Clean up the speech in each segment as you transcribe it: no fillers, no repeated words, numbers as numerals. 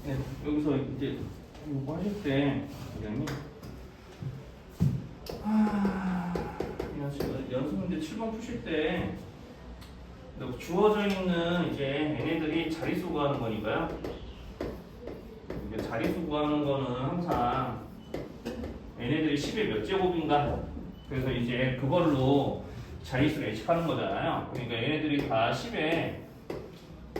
네, 여기서 이제 이거 하실 때 굉장히 연습 문제 7번 푸실 때 주어져 있는 이제 얘네들이 자릿수 구하는 거니까요. 이게 자릿수 구하는 거는 항상 얘네들이 10의 몇 제곱인가. 그래서 이제 그걸로 자릿수를 예측하는 거잖아요. 그러니까 얘네들이 다 10의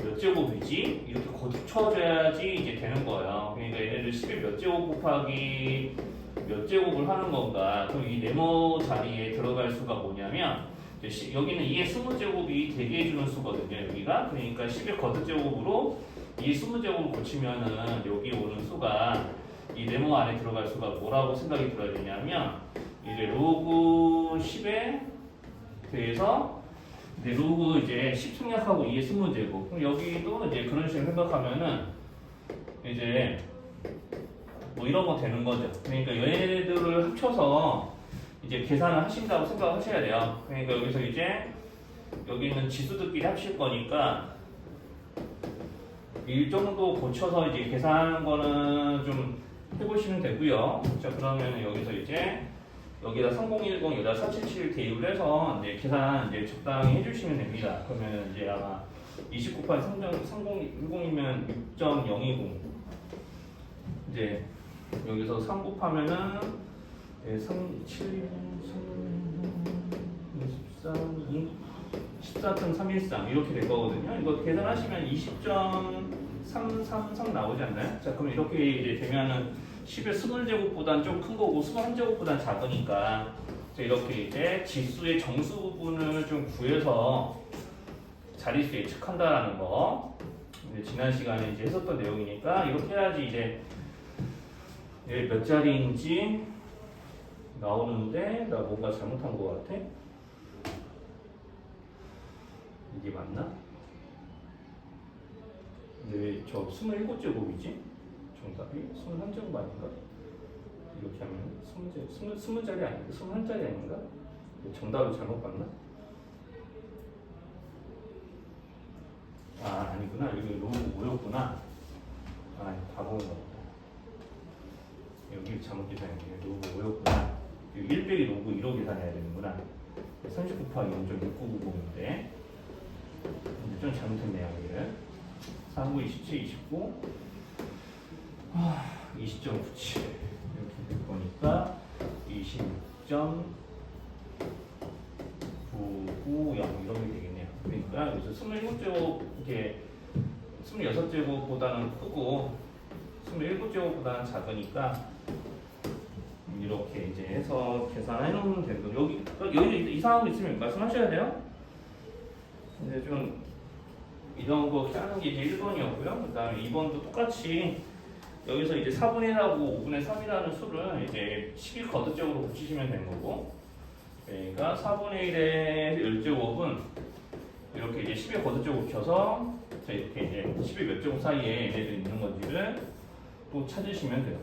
몇 제곱이지? 이렇게 거쳐줘야지 이제 되는 거예요. 그러니까 얘네들 10의 몇 제곱 곱하기 몇 제곱을 하는 건가? 그럼 이 네모 자리에 들어갈 수가 뭐냐면 여기는 2의 20제곱이 되게 해주는 수거든요. 여기가 그러니까 10의 거듭제곱으로 2의 20제곱을 고치면은 여기 오는 수가 이 네모 안에 들어갈 수가 뭐라고 생각이 들어야 되냐면 이제 로그 10에 대해서 로그 이제 10 생략하고 2의 20제곱. 그럼 여기도 이제 그런 식으로 생각하면은 이제 뭐 이런 거 되는 거죠. 그러니까 얘네들을 합쳐서 이제 계산을 하신다고 생각하셔야 돼요. 그러니까 여기서 이제 여기 있는 지수들끼리 합칠 거니까 이 정도 고쳐서 이제 계산하는 거는 좀 해보시면 되고요. 자, 그러면 여기서 이제 여기다 3010, 여기다 477 대입을 해서 이제 계산 이제 적당히 해주시면 됩니다. 그러면 이제 아마 20 곱하기 3010이면 6.020. 이제 여기서 3 곱하면은 3, 7, 3, 24, 14.313 이렇게 될 거거든요. 이거 계산하시면 20.333 나오지 않나요? 자, 그럼 이렇게 이제 되면은 10의 20제곱보다는 좀 큰 거고 21제곱보다는 작으니까 이렇게 이제 지수의 정수 부분을 좀 구해서 자릿수 예측한다라는 거. 이제 지난 시간에 이제 했었던 내용이니까 이렇게 해야지 이제 몇 자리인지 나오는데 나 뭔가 잘못한 것 같아? 이게 맞나? 근데 왜 저 27제곱이지? 정답이 21제곱 아닌가? 이렇게 하면 20자리 아닌가? 21자리 아닌가? 정답을 잘못 봤나? 아, 아니구나. 여기 로그 5였구나. 아, 바보인가 보다. 여기 잘못 계산했네. 로그 5였구나. 1 빼기 로그 1로 계산해야 되는구나. 30 곱하기 0.6990인데 이제 좀 잘못했네요. 여기를 3, 9, 27, 29 20.97 이렇게 될 거니까 26.990 이렇게 되겠네요. 그러니까 여기서 27제곱 이게 26제곱보다는 크고 27제곱보다는 작으니까 이렇게 이제 해서 계산해 놓으면 되는 거죠. 여기 이상한 거 있으면 말씀하셔야 돼요. 근데 좀 이런 거 하는 게 이제 1번이었고요. 그 다음에 2번도 똑같이 여기서 이제 4분의 1하고 5분의 3이라는 수를 이제 11 거듭적으로 붙이시면 되는 거고, 그러니까 4분의 1의 10제곱은 이렇게 이제 10의 거듭적으로 붙여서 이렇게 이제 10의 몇 제곱 사이에 얘네들 있는 건지를 또 찾으시면 돼요.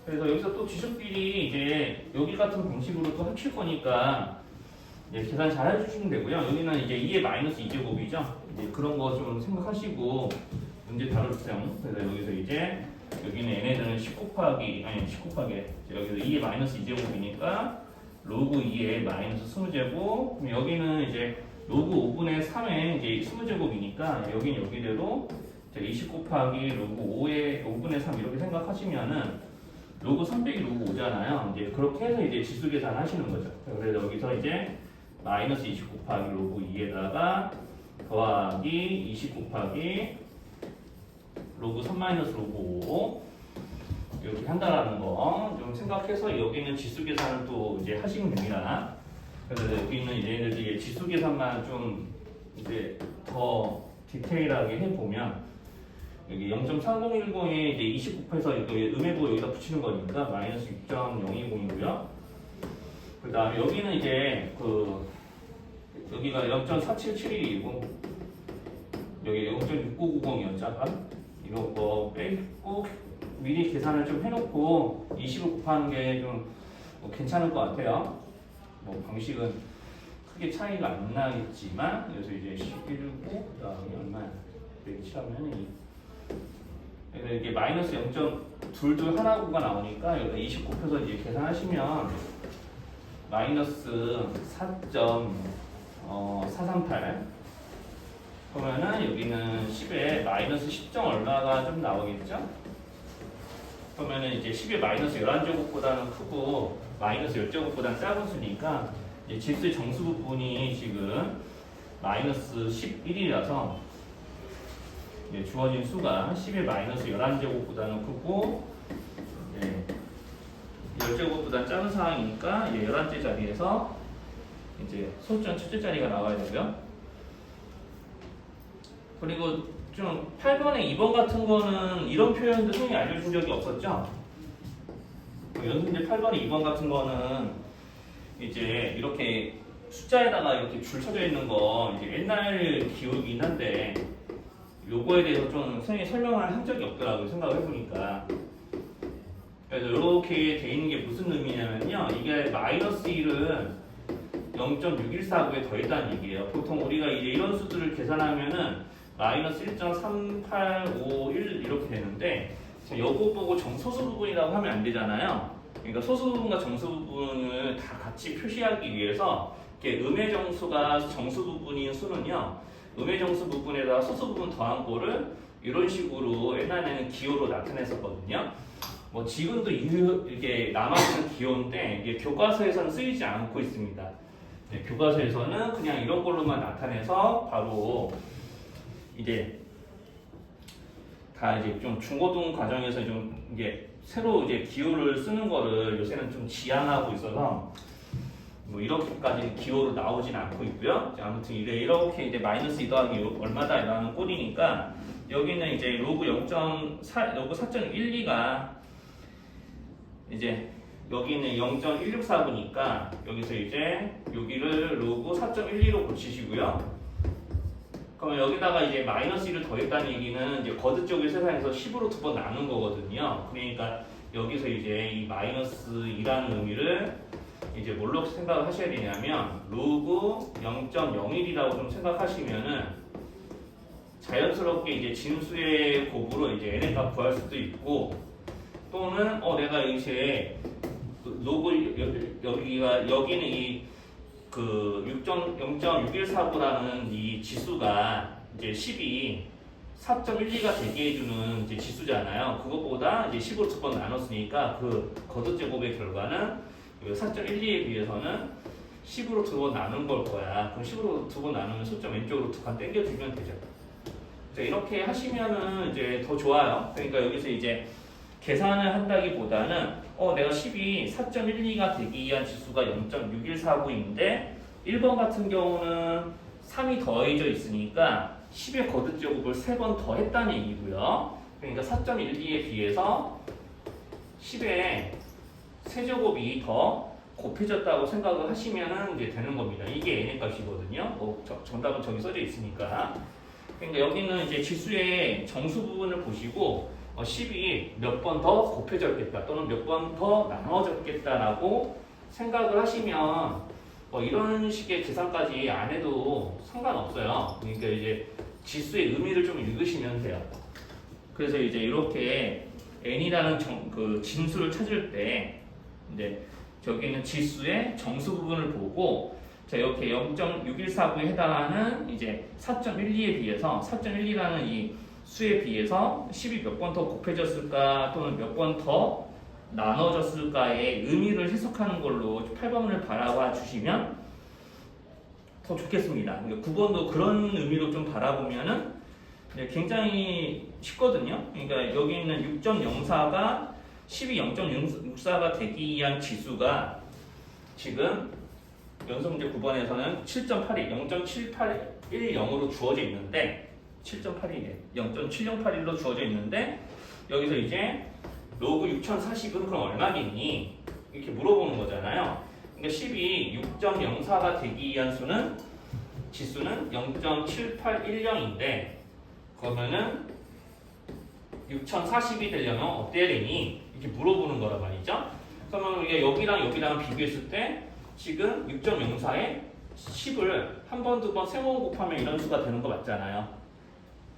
그래서 여기서 또 지수끼리 이제 여기 같은 방식으로 또 합칠 거니까 이제 계산 잘 해주시면 되고요. 여기는 이제 2의 마이너스 2제곱이죠. 이제 그런 거 좀 생각하시고 문제 다뤄주세요. 그래서 여기서 이제 여기는 얘네들은 10 곱하기 여기서 2의 마이너스 2제곱이니까 로그 2의 마이너스 20제곱. 그럼 여기는 이제 로그 5분의 3의 이제 20제곱이니까 여기는 여기대로 20 곱하기 로그 5분의 3 이렇게 생각하시면은 로그 3 빼기 로그 5잖아요. 이제 그렇게 해서 이제 지수 계산 하시는 거죠. 그래서 여기서 이제 마이너스 20 곱하기 로그 2에다가 더하기 20 곱하기 로그 3 마이너스 로그 5 이렇게 한다라는 거 좀 생각해서 여기는 지수 계산을 또 이제 하시면 됩니다. 그래서 여기는 얘네들이 지수 계산만 좀 이제 더 디테일하게 해보면 여기 0.3010에 이제 20 곱해서 여기 음해보 여기다 붙이는 거니까 마이너스 6.020이고요. 그 다음에 여기는 이제 여기가 0.4771이고 여기 0.6990이었죠. 이거 뭐 빼고 미리 계산을 좀 해놓고 20을 곱하는 게 좀 괜찮을 것 같아요. 뭐 방식은 크게 차이가 안 나겠지만 여기서 이제 11고 그 다음에 얼마야? 여기 칠하면 이게 마이너스 0.22 하나구가 나오니까 여기다 20 곱해서 이제 계산하시면 마이너스 4.438 그러면은 여기는 10에 마이너스 10점 얼마가 좀 나오겠죠? 그러면은 이제 10의 마이너스 11제곱보다는 크고 마이너스 10제곱보다는 작은 수니까 이제 지수의 정수 부분이 지금 마이너스 11이라서 주어진 수가 10의 마이너스 11제곱보다는 크고 10제곱보다는 작은 상황이니까 11째 자리에서 이제 소수점 첫째 자리가 나와야 되고요. 그리고 좀 8번에 2번 같은 거는 이런 표현도 선생님이 알려준 적이 없었죠? 연습문제 8번에 2번 같은 거는 이제 이렇게 숫자에다가 이렇게 줄 쳐져 있는 거 이제 옛날 기억이긴 한데 요거에 대해서 좀 선생님이 설명을 한 적이 없더라고요. 생각을 해보니까. 그래서 이렇게 돼 있는 게 무슨 의미냐면요. 이게 마이너스 1은 0.6149에 더했다는 얘기예요. 보통 우리가 이제 이런 수들을 계산하면은 마이너스 1.3851 이렇게 되는데 요거 보고 정소수 부분이라고 하면 안 되잖아요. 그러니까 소수 부분과 정수 부분을 다 같이 표시하기 위해서 이렇게 음의 정수가 정수 부분인 수는요. 음의 정수 부분에다가 소수 부분 더한 거를 이런 식으로 옛날에는 기호로 나타냈었거든요. 뭐 지금도 이게 남아있는 기호인데 이게 교과서에서는 쓰이지 않고 있습니다. 교과서에서는 그냥 이런 걸로만 나타내서 바로 이제 다 이제 좀 중고등 과정에서 좀 이게 새로 이제 기호를 쓰는 거를 요새는 좀 지양하고 있어서 뭐 이렇게까지 기호로 나오진 않고 있고요. 아무튼 이렇게 이제 마이너스 2 더하기 얼마다 라는 꼴이니까 여기는 이제 로그 0.4, 로그 4.12가 이제 여기는 0.1649니까 여기서 이제 여기를 로그 4.12로 고치시고요. 그러면 여기다가 이제 마이너스 1을 더했다는 얘기는 이제 거듭 쪽의 세상에서 10으로 두 번 나눈 거거든요. 그러니까 여기서 이제 이 마이너스 2라는 의미를 이제 뭘로 생각을 하셔야 되냐면 로그 0.01이라고 좀 생각하시면은 자연스럽게 이제 진수의 곱으로 이제 n의 값 구할 수도 있고 또는 내가 이제 로그 여기는 이 그 0.6149라는 이 지수가 이제 10이 4.12가 되게 해주는 이제 지수잖아요. 그것보다 이제 10으로 두 번 나눴으니까 그 거듭 제곱의 결과는 4.12에 비해서는 10으로 두 번 나눈 걸 거야. 그럼 10으로 두 번 나누면 소점 왼쪽으로 두 칸 당겨주면 되죠. 이렇게 하시면은 이제 더 좋아요. 그러니까 여기서 이제 계산을 한다기보다는 내가 10이 4.12가 되기 위한 지수가 0.6149인데 1번 같은 경우는 3이 더해져 있으니까 10의 거듭 제곱을 3번 더 했다는 얘기고요. 그러니까 4.12에 비해서 10의 세제곱이 더 곱해졌다고 생각을 하시면 이제 되는 겁니다. 이게 n의 값이거든요. 정답은 저기 써져 있으니까. 그러니까 여기는 이제 지수의 정수 부분을 보시고 10이 몇 번 더 곱해졌겠다 또는 몇 번 더 나눠졌겠다라고 생각을 하시면 이런 식의 계산까지 안 해도 상관없어요. 그러니까 이제 지수의 의미를 좀 읽으시면 돼요. 그래서 이제 이렇게 n이라는 그 진수를 찾을 때 이제 저기는 지수의 정수 부분을 보고 자 이렇게 0.6149에 해당하는 이제 4.12에 비해서 4.12라는 이 수에 비해서 10이 몇 번 더 곱해졌을까 또는 몇 번 더 나눠졌을까의 의미를 해석하는 걸로 8번을 바라봐 주시면 더 좋겠습니다. 9번도 그런 의미로 좀 바라보면은 굉장히 쉽거든요. 그러니까 여기 있는 6.04가 10이 0.64가 되기 위한 지수가 지금 연습문제 9번에서는 7.82, 0.7810으로 주어져 있는데 7.81이네. 0.7081로 주어져 있는데 여기서 이제 로그 6040은 그럼 얼마겠니? 이렇게 물어보는 거잖아요. 그러니까 10이 6.04가 되기 위한 수는 지수는 0.7810인데 그러면은 6040이 되려면 어때야 되니? 이렇게 물어보는 거란 말이죠. 그러면 우리가 여기랑 비교했을 때 지금 6.04에 10을 한 번, 두 번, 세 번 곱하면 이런 수가 되는 거 맞잖아요.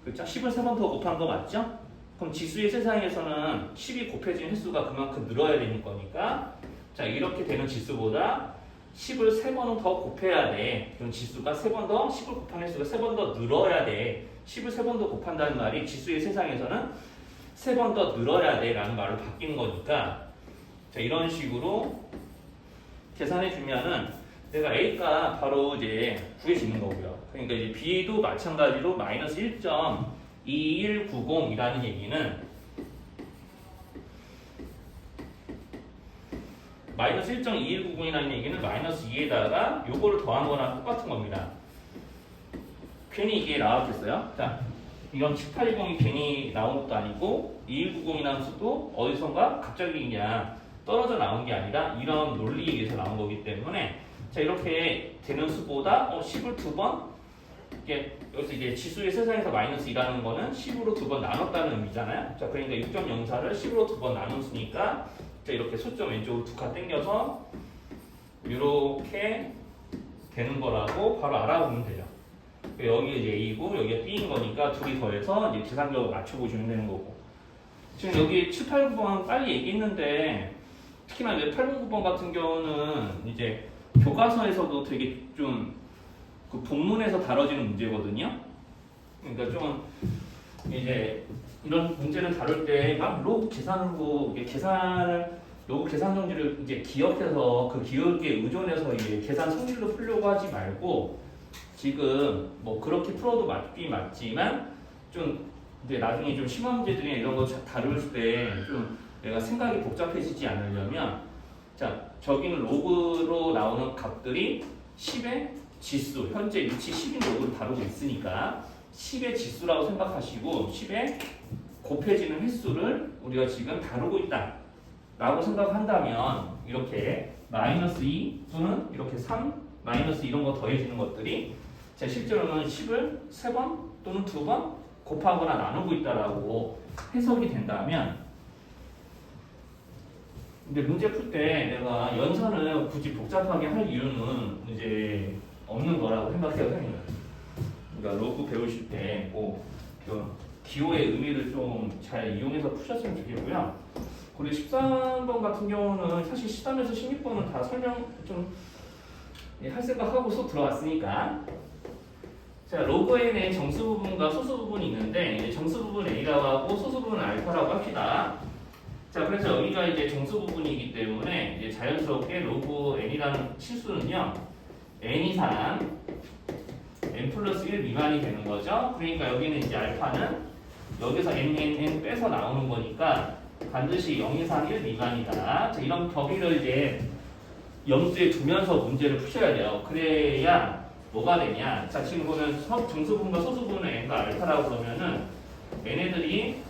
그렇죠? 10을 세 번 더 곱한 거 맞죠? 그럼 지수의 세상에서는 10이 곱해진 횟수가 그만큼 늘어야 되는 거니까 자 이렇게 되는 지수보다 10을 세 번은 더 곱해야 돼. 그럼 지수가 세 번 더 10을 곱한 횟수가 세 번 더 늘어야 돼. 10을 세 번 더 곱한다는 말이 지수의 세상에서는 세 번 더 늘어야 돼 라는 말로 바뀌는 거니까 자 이런 식으로 계산해 주면은 내가 A가 바로 이제 구해지는 거고요. 그러니까 이제 B도 마찬가지로 마이너스 1.2190이라는 얘기는 마이너스 1.2190이라는 얘기는 마이너스 2에다가 요거를 더한 거랑 똑같은 겁니다. 괜히 이게 나왔겠어요? 자, 이런 1810이 괜히 나온 것도 아니고 2190이라는 수도 어디선가 갑자기 그냥 떨어져 나온 게 아니라 이런 논리에 의해서 나온 거기 때문에 자 이렇게 되는 수보다 10을 두 번 여기서 이제 지수의 세상에서 마이너스 2라는 거는 10으로 두 번 나눴다는 의미잖아요. 자 그러니까 6.04를 10으로 두 번 나눈 수니까 자 이렇게 소점 왼쪽으로 두 칸 당겨서 이렇게 되는 거라고 바로 알아보면 되죠. 여기 이제 A고 여기가 B인 거니까 둘이 더해서 이제 계산적으로 맞춰보시면 되는 거고. 지금 여기 7, 8, 9번 빨리 얘기했는데 특히나 이제 8, 9번 같은 경우는 이제 교과서에서도 되게 좀 그 본문에서 다뤄지는 문제거든요. 그러니까 좀 이제 이런 문제를 다룰 때 막 로그 계산으로 로그 계산 성질을 이제 기억해서 그 기억에 의존해서 이제 계산 성질로 풀려고 하지 말고 지금 뭐 그렇게 풀어도 맞지만 좀 이제 나중에 좀 심한 문제들이나 이런 거 다룰 때 좀 내가 생각이 복잡해지지 않으려면 자 저기는 로그로 나오는 값들이 10의 지수 현재 위치 10인 로그를 다루고 있으니까 10의 지수라고 생각하시고 10의 곱해지는 횟수를 우리가 지금 다루고 있다 라고 생각한다면 이렇게 마이너스 2 또는 이렇게 3 마이너스 이런 거 더해지는 것들이 자 실제로는 10을 3번 또는 2번 곱하거나 나누고 있다라고 해석이 된다면 근데 문제 풀 때 내가 연산을 굳이 복잡하게 할 이유는 이제 없는 거라고 생각해요. 그러니까 로그 배우실 때 꼭 기호의 의미를 좀 잘 이용해서 푸셨으면 좋겠고요. 그리고 13번 같은 경우는 사실 13에서 16번은 다 설명 좀 할 생각하고 쏙 들어왔으니까 자 로그 n의 정수 부분과 소수 부분이 있는데 정수 부분 a라고 하고 소수 부분 알파라고 합시다. 자 그래서 여기가 이제 정수 부분이기 때문에 이제 자연스럽게 로그 n이라는 실수는요 n 이상 n 플러스 1 미만이 되는 거죠. 그러니까 여기는 이제 알파는 여기서 n 빼서 나오는 거니까 반드시 0 이상 1 미만이다. 자, 이런 범위를 이제 염두에 두면서 문제를 푸셔야 돼요. 그래야 뭐가 되냐? 자 지금 보면 정수 부분과 소수 부분의 n과 알파라고 그러면은 얘네들이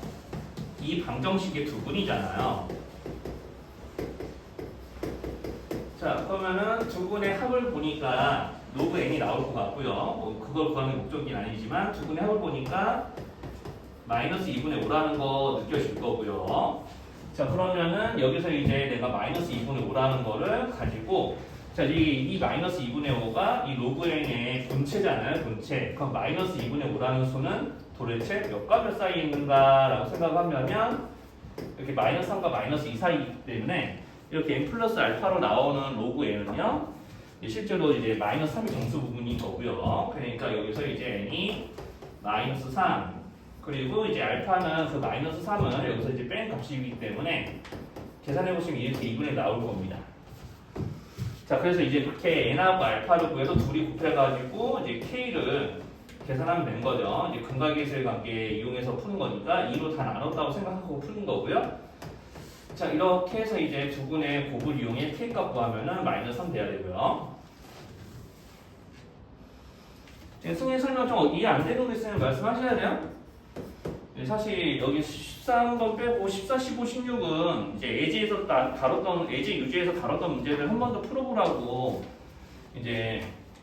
이 방정식의 두 분이잖아요. 자 그러면은 두 분의 합을 보니까 로그 n이 나올 것 같고요. 뭐 그걸 구하는 목적이 아니지만 두 분의 합을 보니까 마이너스 2분의 5라는 거 느껴질 거고요. 자 그러면은 여기서 이제 내가 마이너스 2분의 5라는 거를 가지고 자 이 마이너스 2분의 5가 이 로그 n의 본체잖아요. 본체. 그럼 마이너스 2분의 5라는 수는 도대체 몇과 몇 사이에 있는가 라고 생각하면 이렇게 마이너스 3과 마이너스 2 사이이기 때문에 이렇게 n 플러스 알파로 나오는 로그 n은요 실제로 이제 마이너스 3이 정수 부분인 거고요. 그러니까 여기서 이제 n이 마이너스 3 그리고 이제 알파는 그 마이너스 3을 여기서 이제 뺀 값이기 때문에 계산해보시면 이렇게 2분의 나올 겁니다. 자 그래서 이제 이렇게 n하고 알파를 구해서 둘이 곱해가지고 이제 k를 계산하면 된 거죠. 이제 근각계수의 관계 이용해서 푸는 거니까 2로 다 나눴다고 생각하고 푸는 거고요. 자 이렇게 해서 이제 두 분의 곱을 이용해 k 값 구하면은 마이너스 3 돼야 되고요. 승인 설명 좀 이해 안 되는 거 있으면 말씀하셔야 돼요. 사실 여기 13번 빼고 14, 15, 16은 이제 예제에서 다뤘던 예제 유제에서 다뤘던 문제를 한 번 더 풀어보라고 이제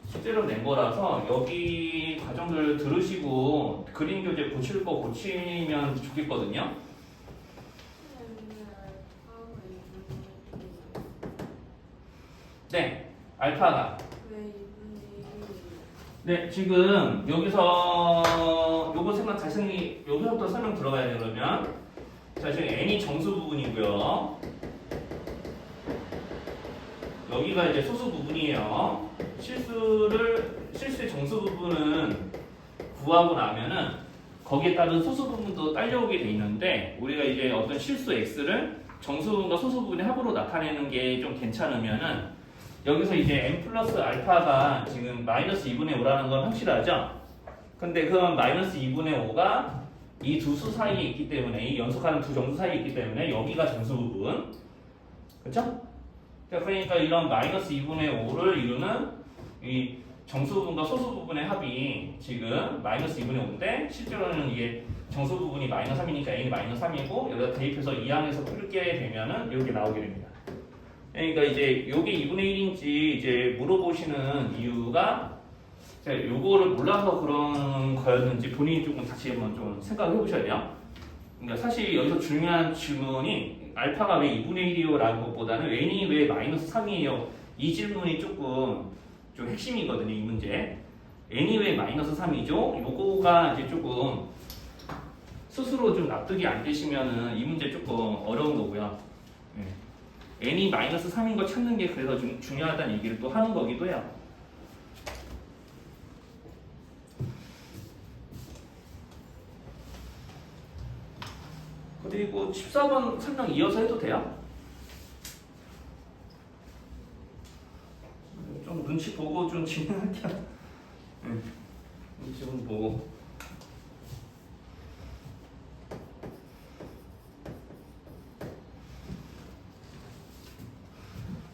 숙제로 낸 거라서 여기 과정들 들으시고 그림 교재 고칠 거 고치면 좋겠거든요. 네, 알파가 네, 지금 여기서 요거 여기서부터 설명 들어가야 돼 그러면. 자, 지금 n이 정수 부분이고요. 여기가 이제 소수 부분이에요. 실수의 정수 부분은 구하고 나면은 거기에 따른 소수 부분도 딸려오게 돼 있는데 우리가 이제 어떤 실수 x를 정수 부분과 소수 부분의 합으로 나타내는 게 좀 괜찮으면은 여기서 이제 n 플러스 알파가 지금 마이너스 2분의 5라는 건 확실하죠? 근데 그 마이너스 2분의 5가 이 두 수 사이에 있기 때문에 이 연속하는 두 정수 사이에 있기 때문에 여기가 정수 부분 그렇죠? 그러니까 이런 마이너스 2분의 5를 이루는 이 정수 부분과 소수 부분의 합이 지금 마이너스 2분의 5인데 실제로는 이게 정수 부분이 마이너스 3이니까 n이 마이너스 3이고 여기다 대입해서 이 안에서 풀게 되면은 이렇게 나오게 됩니다. 그러니까 이제 이게 2분의 1인지 이제 물어보시는 이유가 제가 요거를 몰라서 그런 거였는지 본인이 조금 다시 한번 좀 생각을 해보셔야 돼요. 그러니까 사실 여기서 중요한 질문이 알파가 왜 2분의 1이요? 라는 것보다는 n이 왜 마이너스 3이에요? 이 질문이 조금 좀 핵심이거든요, 이 문제. n이 왜 마이너스 3이죠? 요거가 이제 조금 스스로 좀 납득이 안 되시면은 이 문제 조금 어려운 거고요. n이 마이너스 3인 거 찾는 게 그래서 좀 중요하다는 얘기를 또 하는 거기도 해요. 그리고 14번 설명 이어서 해도 돼요? 좀 눈치 보고 좀 진행할게요. 눈치 좀 보고.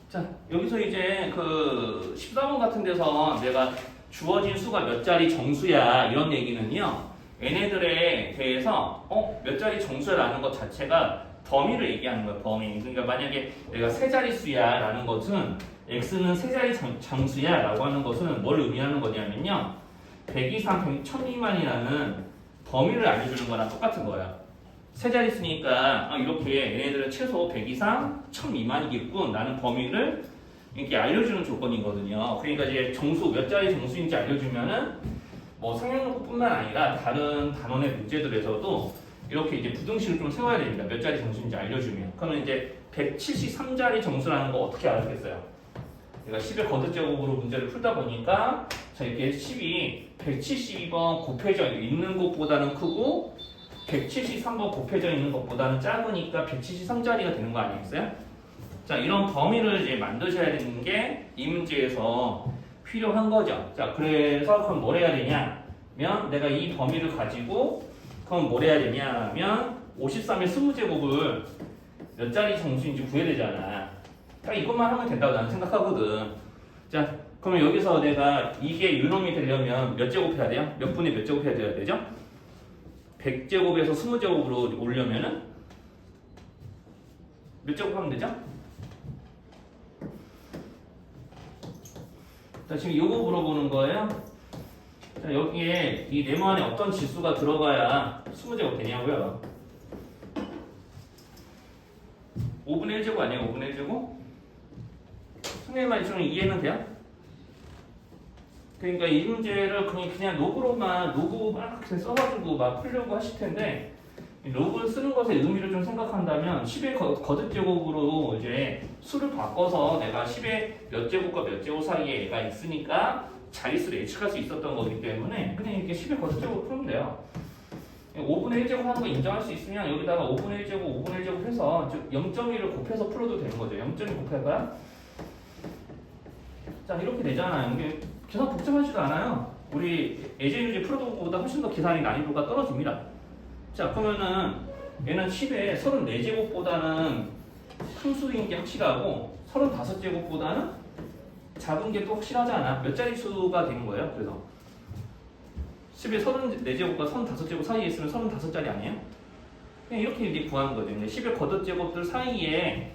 자, 여기서 이제 그 14번 같은 데서 내가 주어진 수가 몇 자리 정수야 이런 얘기는요. 얘네들에 대해서 몇 자리 정수야라는 것 자체가 범위를 얘기하는 거예요. 범위. 그러니까 만약에 내가 세 자릿수야 라는 것은 x는 세 자리 정수야 라고 하는 것은 뭘 의미하는 거냐면요. 100 이상 1000 미만이라는 범위를 알려주는 거랑 똑같은 거예요. 세 자릿수니까 이렇게 얘네들은 최소 100 이상 1000 미만이겠군 라는 범위를 이렇게 알려주는 조건이거든요. 그러니까 이제 정수 몇 자리 정수인지 알려주면은 뭐 상형용법뿐만 아니라 다른 단원의 문제들에서도 이렇게 이제 부등식을 좀 세워야 됩니다. 몇 자리 정수인지 알려주면. 그러면 이제 173자리 정수라는 거 어떻게 알았겠어요? 제가 10의 거듭제곱으로 문제를 풀다 보니까 자 이렇게 10이 172번 곱해져 있는 것보다는 크고 173번 곱해져 있는 것보다는 작으니까 173자리가 되는 거 아니겠어요? 자 이런 범위를 이제 만드셔야 되는 게 이 문제에서 필요한 거죠. 자, 그래서 그럼 뭘 해야 되냐면 내가 이 범위를 가지고 그럼 뭘 해야 되냐면 53의 20제곱을 몇 자리 정수인지 구해야 되잖아. 딱 이것만 하면 된다고 나는 생각하거든. 자, 그러면 여기서 내가 이게 유놈이 되려면 몇 제곱 해야 돼요? 몇 분의 몇 제곱 해야 되죠? 100제곱에서 20제곱으로 오려면은 몇 제곱 하면 되죠? 자, 지금 요거 물어보는 거예요. 자, 여기에 이 네모 안에 어떤 지수가 들어가야 20제곱 되냐고요? 5분의 1제곱 아니에요? 5분의 1제곱? 선생님만 좀 이해는 돼요? 그러니까 이 문제를 그냥 로그 막 이렇게 써가지고 막 풀려고 하실 텐데 로그를 쓰는 것의 의미를 좀 생각한다면 10의 거듭제곱으로 이제 수를 바꿔서 내가 10의 몇 제곱과 몇 제곱 사이에 얘가 있으니까 자릿수를 예측할 수 있었던 거기 때문에 그냥 이렇게 10의 거듭제곱 풀면 돼요. 5분의 1제곱 하는 거 인정할 수 있으면 여기다가 5분의 1제곱, 5분의 1제곱 해서 즉 0.1을 곱해서 풀어도 되는 거죠. 0.1 곱할까요? 자 이렇게 되잖아요. 이게 계산 복잡하지도 않아요. 우리 예제유제 풀어본 것보다 훨씬 더 계산이 난이도가 떨어집니다. 자 그러면은 얘는 10의 34제곱보다는 큰 수인 게 확실하고 35제곱보다는 작은 게 또 확실하지 않아. 몇 자리 수가 되는 거예요. 그래서 10의 34제곱과 35제곱 사이에 있으면 35자리 아니에요? 그냥 이렇게 이제 구하는 거죠. 10의 거듭제곱들 사이에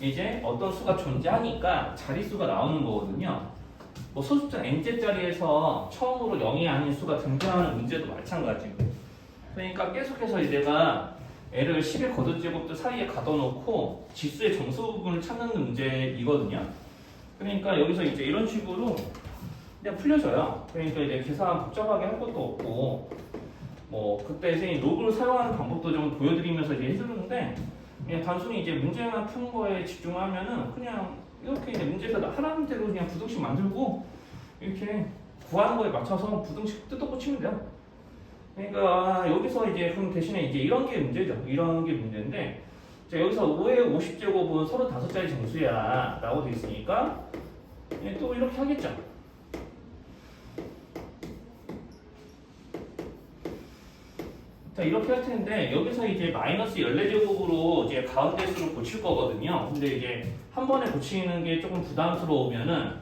이제 어떤 수가 존재하니까 자릿수가 나오는 거거든요. 뭐 소수점 n제자리에서 처음으로 0이 아닌 수가 등장하는 문제도 마찬가지고. 그러니까 계속해서 내가 애를 10의 거듭제곱들 사이에 가둬놓고 지수의 정수 부분을 찾는 문제이거든요. 그러니까 여기서 이제 이런 식으로 그냥 풀려져요. 그러니까 이제 계산 복잡하게 할 것도 없고 뭐 그때 선생님 로그를 사용하는 방법도 좀 보여드리면서 이제 해주는데 그냥 단순히 이제 문제만 푸는 거에 집중하면은 그냥 이렇게 이제 문제에서 하라는 대로 그냥 부등식 만들고 이렇게 구하는 거에 맞춰서 부등식 뜯어 고치면 돼요. 그러니까 여기서 이제 그럼 대신에 이제 이런 게 문제죠. 이런 게 문제인데 자, 여기서 5의 50제곱은 35자리 정수야 라고 돼 있으니까 또 이렇게 하겠죠. 자, 이렇게 할 텐데 여기서 이제 마이너스 14제곱으로 이제 가운데 수를 고칠 거거든요. 근데 이제 한 번에 고치는 게 조금 부담스러우면은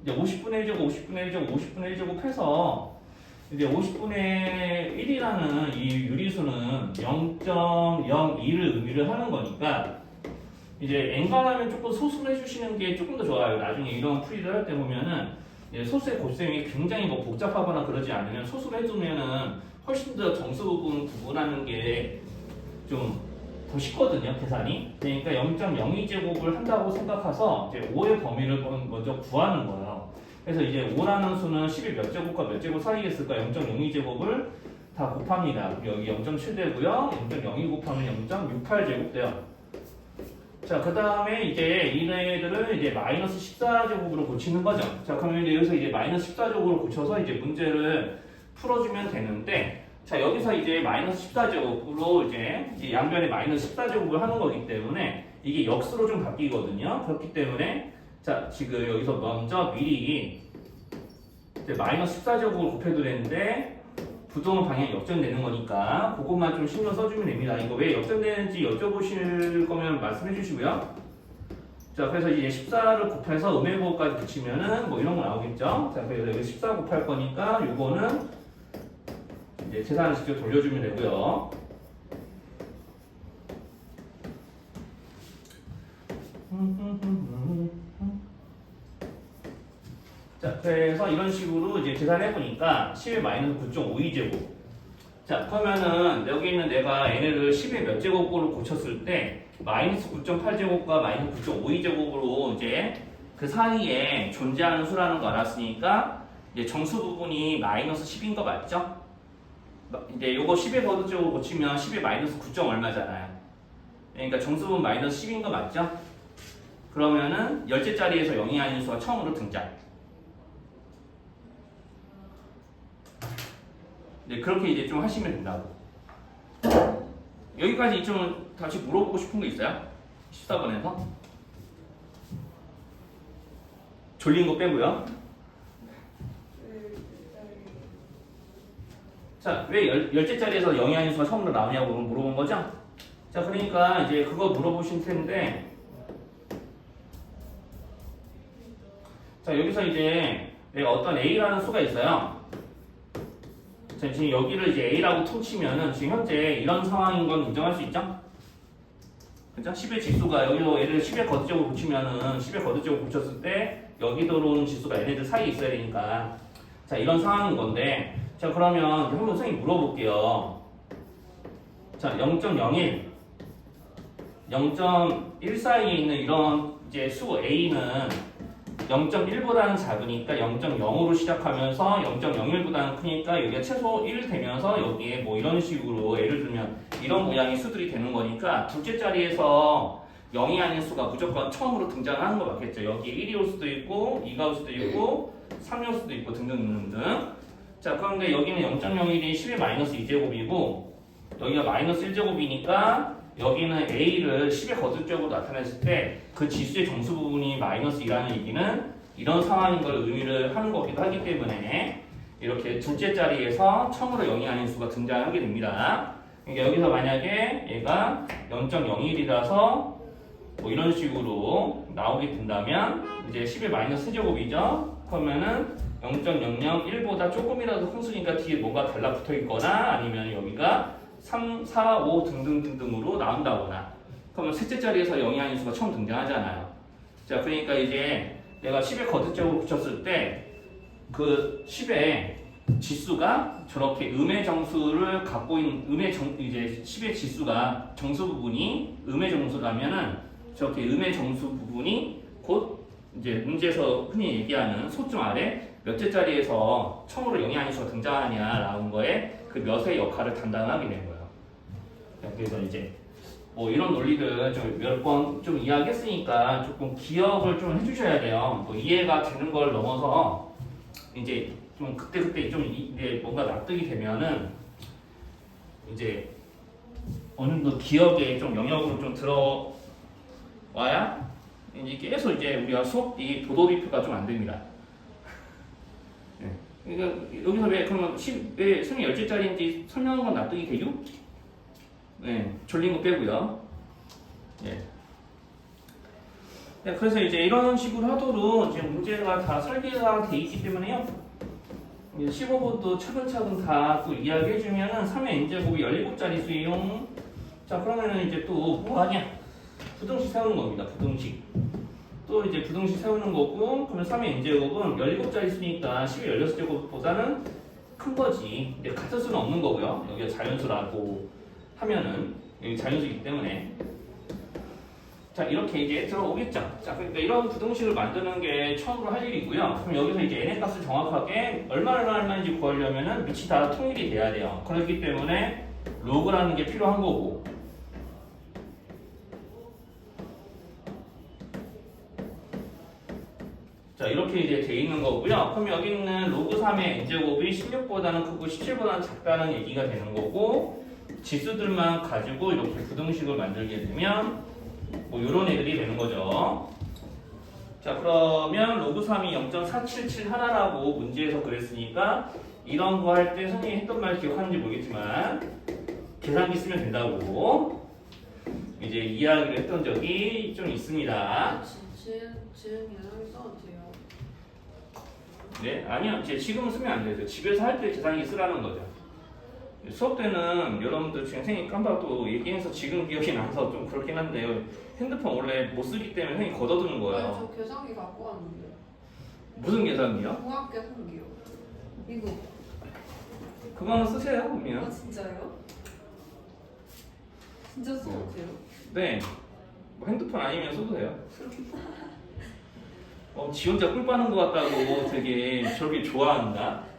이제 50분의 1제곱, 50분의 1제곱, 50분의 1제곱 해서 이제 50분의 1이라는 이 유리수는 0.02를 의미를 하는 거니까 이제 엔간하면 조금 소수를 해주시는 게 조금 더 좋아요. 나중에 이런 풀이를 할 때 보면은 소수의 곱셈이 굉장히 뭐 복잡하거나 그러지 않으면 소수를 해두면은 훨씬 더 정수 부분 구분하는 게 좀 더 쉽거든요, 계산이. 그러니까 0.02제곱을 한다고 생각해서 이제 5의 범위를 먼저 구하는 거예요. 그래서 이제 5라는 수는 10의 몇 제곱과 몇 제곱 사이에 있을까? 0.02제곱을 다 곱합니다. 여기 0.7 되고요. 0.02 곱하면 0.68제곱 돼요. 자, 그 다음에 이제 이네들을 이제 마이너스 14제곱으로 고치는 거죠. 자, 그러면 이제 여기서 이제 마이너스 14제곱으로 고쳐서 이제 문제를 풀어주면 되는데, 자, 여기서 이제 마이너스 14제곱으로 이제 양변에 마이너스 14제곱을 하는 거기 때문에 이게 역수로 좀 바뀌거든요. 그렇기 때문에 자, 지금 여기서 먼저 미리 이제 마이너스 14제곱을 곱해도 되는데 부동의 방향이 역전되는 거니까 그것만 좀 신경 써주면 됩니다. 이거 왜 역전되는지 여쭤보실 거면 말씀해 주시고요. 자, 그래서 이제 14를 곱해서 음의 부호까지 붙이면은 뭐 이런 거 나오겠죠. 자, 그래서 여기 14 곱할 거니까 요거는 이제 계산을 직접 돌려주면 되고요. 자, 그래서 이런 식으로 이제 계산해 보니까 10의 마이너스 9.52제곱. 자, 그러면은 여기 있는 내가 얘네를 10의 몇 제곱으로 고쳤을 때 마이너스 9.8제곱과 마이너스 9.52제곱으로 이제 그 사이에 존재하는 수라는 거 알았으니까 이제 정수 부분이 마이너스 10인 거 맞죠? 이제 요거 10의 거듭적으로 고치면 10의 마이너스 9점 얼마잖아요. 그러니까 정수 부분 마이너스 10인 거 맞죠? 그러면은 열째짜리에서 0이 아닌 수가 처음으로 등장. 네, 그렇게 이제 좀 하시면 된다고. 여기까지 좀 다시 물어보고 싶은 거 있어요? 14번에서? 졸린 거 빼고요. 자, 왜 열째짜리에서 0이 아닌 수가 처음으로 나오냐고 물어본 거죠? 자, 그러니까 이제 그거 물어보신 텐데, 자, 여기서 이제 내가 어떤 A라는 수가 있어요. 자, 지금 여기를 이제 A라고 퉁치면은 지금 현재 이런 상황인 건 인정할 수 있죠? 그죠? 10의 지수가 여기서 얘를 10의 거듭적으로 붙이면은 10의 거듭적으로 붙였을 때 여기 들어오는 지수가 얘네들 사이에 있어야 되니까 자, 이런 상황인 건데 자, 그러면 한번 선생님 물어볼게요. 자, 0.01 0.1 사이에 있는 이런 이제 수 A는 0.1보다는 작으니까 0.0으로 시작하면서 0.01보다는 크니까 여기가 최소 1 되면서 여기에 뭐 이런 식으로 예를 들면 이런 모양의 수들이 되는 거니까 둘째 자리에서 0이 아닌 수가 무조건 처음으로 등장하는 거 맞겠죠. 여기 1이 올 수도 있고 2가 올 수도 있고 3이 올 수도 있고 등등등등. 자, 그런데 여기는 0.01이 10의 마이너스 2제곱이고 여기가 마이너스 1제곱이니까 여기는 A를 10의 거듭적으로 나타냈을 때 그 지수의 정수 부분이 마이너스 2라는 얘기는 이런 상황인 걸 의미를 하는 거기도 하기 때문에 이렇게 둘째 자리에서 처음으로 0이 아닌 수가 등장하게 됩니다. 그러니까 여기서 만약에 얘가 0.01이라서 뭐 이런 식으로 나오게 된다면 이제 10의 마이너스 제곱이죠. 그러면은 0.001보다 조금이라도 큰 수니까 뒤에 뭐가 달라붙어 있거나 아니면 여기가 3, 4, 5 등등등등으로 나온다거나 그러면 셋째 자리에서 0이 아닌 수가 처음 등장하잖아요. 자, 그러니까 이제 내가 10의 거듭적으로 붙였을 때 그 10의 지수가 저렇게 음의 정수를 갖고 있는 이제 10의 지수가 정수 부분이 음의 정수라면은 저렇게 음의 정수 부분이 곧 이제 문제에서 흔히 얘기하는 소점 아래 몇째 자리에서 처음으로 영양인수가 등장하냐라는 거에 그 몇의 역할을 담당하게 된 거예요. 그래서 이제 뭐 이런 논리들 좀 몇 번 좀 이야기했으니까 조금 기억을 좀 해주셔야 돼요. 뭐 이해가 되는 걸 넘어서 이제 좀 그때 좀 이제 뭔가 납득이 되면은 이제 어느 정도 기억에 좀 영역으로 좀 들어와야 이제 계속 이제 우리가 수업이 도도리표가 좀 안 됩니다. 네. 그러니까 여기서 왜 그러면 왜 수능 10개짜리인지 설명한 건 납득이 돼요? 네, 졸린 거 빼고요. 예. 네, 그래서 이제 이런 식으로 하도록 이제 문제가 다 설계가 돼 있기 때문에요. 15번도 차근차근 다 또 이야기해주면은 3의 n제곱이 17자리 수용. 자, 그러면은 이제 또 뭐 하냐? 부등식 세우는 겁니다. 부등식. 또 이제 부등식 세우는 거고, 그러면 3의 n제곱은 17자리 수니까 12, 16제곱보다는 큰 거지. 근데 같은 수는 없는 거고요. 여기가 자연수라고 하면은, 여기 자연수이기 때문에. 자, 이렇게 이제 들어오겠죠. 자, 그러니까 이런 부등식을 만드는 게 처음으로 할 일이고요. 그럼 여기서 이제 n의 값을 정확하게 얼마인지 구하려면은 밑이 다 통일이 돼야 돼요. 그렇기 때문에 로그라는 게 필요한 거고. 자, 이렇게 이제 돼 있는 거고요. 그럼 여기 있는 로그 3의 n제곱이 16보다는 크고 17보다는 작다는 얘기가 되는 거고, 지수들만 가지고 이렇게 부등식을 만들게 되면 뭐 이런 애들이 되는 거죠. 자, 그러면 로그 3이 0.477 하나라고 문제에서 그랬으니까 이런 거 할 때 선생님이 했던 말 기억하는지 모르겠지만 계산기 쓰면 된다고 이제 이야기를 했던 적이 좀 있습니다. 지금 계산기 써도 돼요? 네, 아니요. 지금은 쓰면 안 돼요. 집에서 할 때 계산기 쓰라는 거죠. 수업 때는 여러분들 지금 선생님 깜빡 얘기해서 지금 기억이 나서 좀 그렇긴 한데요. 핸드폰 원래 못 쓰기 때문에 선생님 걷어두는 아니, 거예요. 저 계산기 갖고 왔는데. 무슨 계산기요? 공학 계산기요. 이거. 그거는 쓰세요, 아 그러면. 진짜요? 진짜 써도 돼요? 네. 뭐 핸드폰 아니면 써도 돼요. 지 혼자 꿀 빠는 것 같다고 되게 저렇게 좋아한다.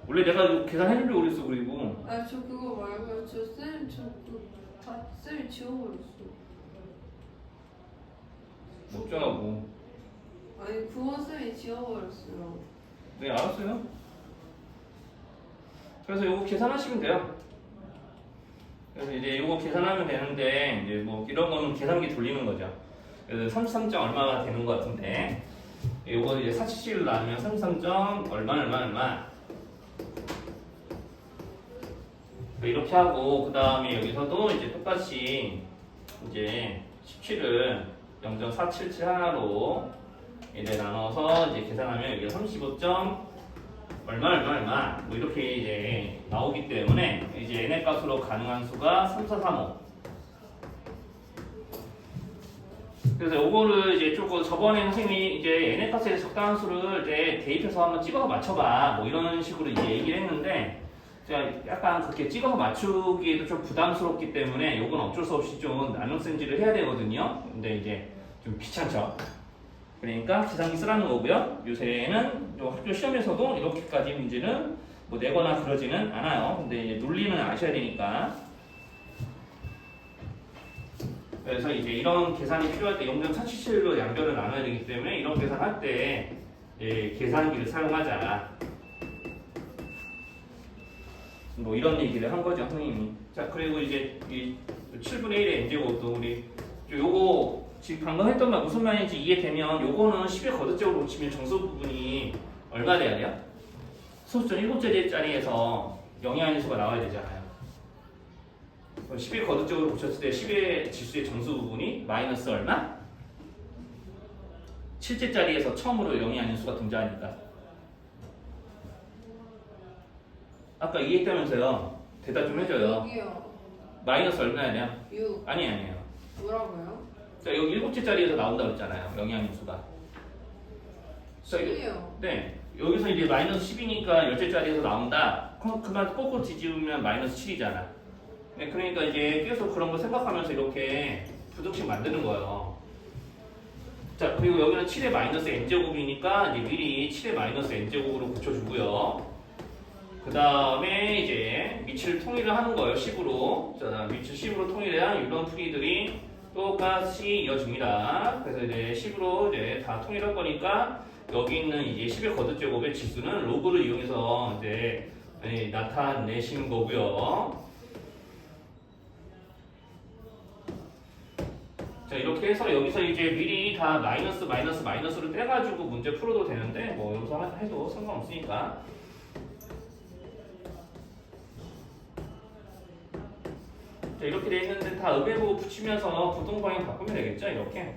원래 내가 이거 계산해주려고 그랬어, 그리고. 아 저 그거 말고요. 다 쌤이 지워버렸어. 어쩌라고. 아니 국어 쌤이 지워버렸어요. 네, 알았어요. 그래서 이거 계산하시면 돼요. 그래서 이제 이거 계산하면 되는데, 이제 뭐 이런 거는 계산기 돌리는 거죠. 그래서 33점 얼마가 되는 것 같은데, 이거 이제 477로 나누면 33점 얼마. 이렇게 하고, 그 다음에 여기서도 이제 똑같이 이제 17을 0.477 하나로 이제 나눠서 이제 계산하면 여기 35점 얼마 뭐 이렇게 이제 나오기 때문에 이제 n의 값으로 가능한 수가 3, 4, 3, 5. 그래서 요거를 이제 조금 저번에 선생님이 이제 n의 값에 적당한 수를 이제 대입해서 한번 찍어서 맞춰봐 뭐 이런 식으로 이제 얘기를 했는데 제가 약간 그렇게 찍어서 맞추기에도 좀 부담스럽기 때문에 요건 어쩔 수 없이 좀 나눗셈질을 해야 되거든요. 근데 이제 좀 귀찮죠. 그러니까 계산기 쓰라는 거고요. 요새는 학교 시험에서도 이렇게까지 문제는 뭐 내거나 그러지는 않아요. 근데 이제 논리는 아셔야 되니까. 그래서 이제 이런 계산이 필요할 때 0.477로 양변을 나눠야 되기 때문에 이런 계산할 때 계산기를 사용하자. 뭐 이런 얘기를 한 거죠, 선생님이. 자, 그리고 이제 이 7분의 1의 n제곱도 우리 요거 지금 방금 했던 말 무슨 말인지 이해되면 요거는 10의 거듭적으로 고치면 정수 부분이 얼마 돼야 돼요? 소수점 7자리에서 영양인수가 나와야 되잖아요. 10의 거듭적으로 고쳤을 때 10의 지수의 정수 부분이 마이너스 얼마? 7제짜리에서 처음으로 영양인수가 등장하니까. 아까 이해했다면서요. 대답 좀 해줘요. 여기요. 마이너스 얼마야 돼요? 6. 아니에요. 뭐라고요? 자, 여기 7제짜리에서 나온다고 했잖아요. 영양인수가. 10이요. 네. 여기서 이제 마이너스 10이니까 10제짜리에서 나온다. 그만 꼭꼭 뒤집으면 마이너스 7이잖아. 네, 그러니까 이제 계속 그런 거 생각하면서 이렇게 부등식 만드는 거예요. 자, 그리고 여기는 7의 마이너스 n제곱이니까 이제 미리 7의 마이너스 n제곱으로 붙여주고요. 그 다음에 이제 밑을 통일을 하는 거예요. 10으로. 자, 밑을 10으로 통일해야 이런 풀이들이 똑같이 이어집니다. 그래서 이제 10으로 이제 다 통일할 거니까 여기 있는 이제 10의 거듭제곱의 지수는 로그를 이용해서 이제 나타내시는 거고요. 자, 이렇게 해서 여기서 이제 미리 다 마이너스를 떼가지고 문제 풀어도 되는데 뭐 여기서 해도 상관없으니까. 자, 이렇게 돼 있는데 다 음해부 붙이면서 부동방향 바꾸면 되겠죠? 이렇게.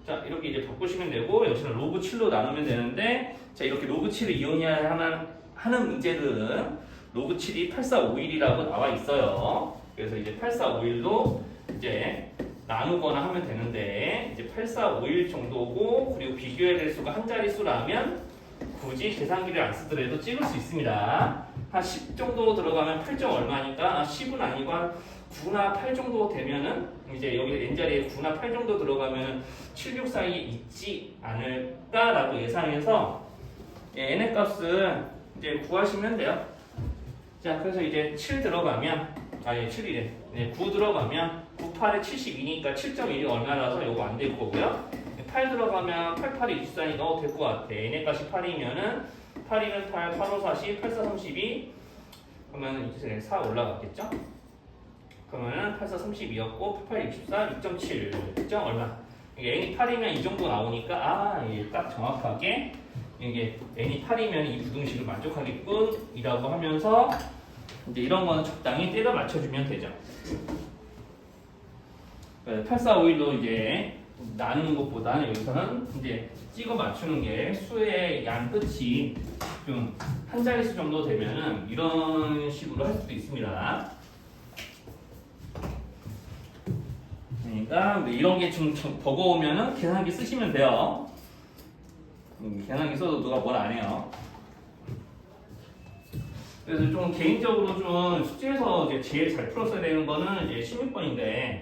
자, 이렇게 이제 바꾸시면 되고 여기서는 로그 7로 나누면 되는데 자, 이렇게 로그 7을 이용해야 하는 문제들은 로그 7이 8451이라고 나와 있어요. 그래서 이제 8451로 이제 나누거나 하면 되는데 이제 8451 정도고 그리고 비교해야 될 수가 한 자릿수라면 굳이 계산기를 안 쓰더라도 찍을 수 있습니다. 한 10 정도 들어가면 8점 얼마니까 10은 아니고 한 9나 8 정도 되면은 이제 여기 n자리에 9나 8 정도 들어가면 7, 6 사이에 있지 않을까라고 예상해서 n의 값을 이제 구하시면 돼요. 자, 그래서 이제 7 들어가면 7이래. 9 들어가면 9, 8에 72니까 7.1이 얼마라서 이거 안 될 거고요. 8 들어가면 8, 8이 24니까 될 것 같아. n의 값이 8이면은 8이면 8, 8, 5, 40, 8, 4, 32 그러면 이제 4 올라갔겠죠? 그러면은 8, 4, 32였고 8, 8, 64, 6.7 점 얼마? 이게 n이 8이면 이 정도 나오니까 이게 딱 정확하게 이게 n이 8이면 이 부등식을 만족하겠군이라고 하면서 이제 이런 거는 적당히 때려 맞춰주면 되죠. 8451로 이제 나누는 것보다는 여기서는 이제 찍어 맞추는 게 수의 양 끝이 좀 한 자릿수 정도 되면은 이런 식으로 할 수도 있습니다. 그러니까 이런 게 좀 버거우면은 계산기 쓰시면 돼요. 계산기 써도 누가 뭘 안 해요. 그래서 좀 개인적으로 좀 숙제에서 이제 제일 잘 풀었어야 되는 거는 이제 16번인데